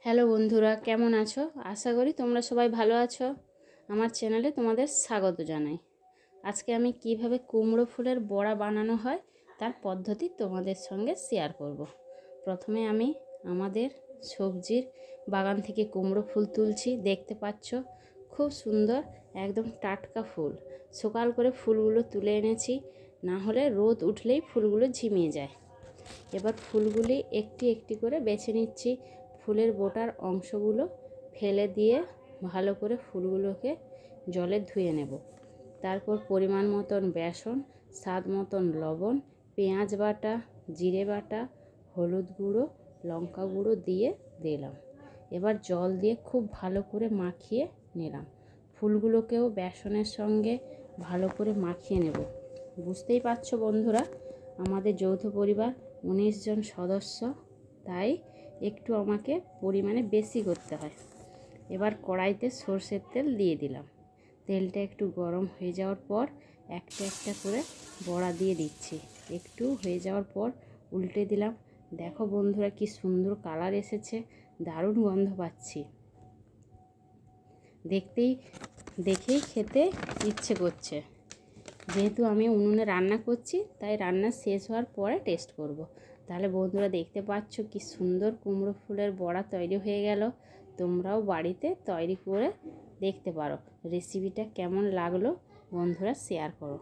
Hello বন্ধুরা, কেমন আছো? আশা করি তোমরা সবাই ভালো আছো। আমার চ্যানেলে তোমাদের স্বাগত জানাই। আজকে আমি কিভাবে কুমড়ো ফুলের বড়া বানানো হয় তার পদ্ধতি তোমাদের সঙ্গে শেয়ার করব। প্রথমে আমি আমাদের সবজির বাগান থেকে কুমড়ো ফুল তুলছি। দেখতে পাচ্ছ খুব সুন্দর, একদম টাটকা ফুল। সকাল করে ফুলগুলো তুলে এনেছি, না হলে রোদ উঠলেই ফুলগুলো ঝিমিয়ে যায়। এবার ফুলগুলি একটি একটি করে বেছে নিচ্ছি। ফুলের বোটার অংশগুলো ফেলে দিয়ে ভালো করে ফুলগুলোকে জলে ধুয়ে নেব। তারপর পরিমাণ মতন বেসন, স্বাদ মতন লবণ, পেঁয়াজ বাটা, জিরে বাটা, হলুদ গুঁড়ো, লঙ্কা গুঁড়ো দিয়ে দিলাম। এবার জল দিয়ে খুব ভালো করে মাখিয়ে নিলাম। ফুলগুলোকেও বেসনের সঙ্গে ভালো করে মাখিয়ে নেব। বুঝতেই পারছো বন্ধুরা, আমাদের যৌথ পরিবার 19 জন সদস্য, তাই একটু আমাকে পরিমাণে বেশি করতে হয়। এবার কড়াইতে সরষের তেল দিয়ে দিলাম। তেলটা একটু গরম হয়ে যাওয়ার পর একটা একটা করে বড়া দিয়ে দিচ্ছি। একটু হয়ে যাওয়ার পর উল্টে দিলাম। দেখো বন্ধুরা, কি সুন্দর কালার এসেছে, দারুণ গন্ধ পাচ্ছি। দেখেই খেতে ইচ্ছে করছে। যেহেতু আমি উনুনে রান্না করছি, তাই রান্না শেষ হওয়ার পরে টেস্ট করব। তাহলে বন্ধুরা, দেখতে পাচ্ছ কি সুন্দর কুমড়ো ফুলের বড়া তৈরি হয়ে গেল। তোমরাও বাড়িতে তৈরি করে দেখতে পারো। রেসিপিটা কেমন লাগলো বন্ধুরা শেয়ার করো।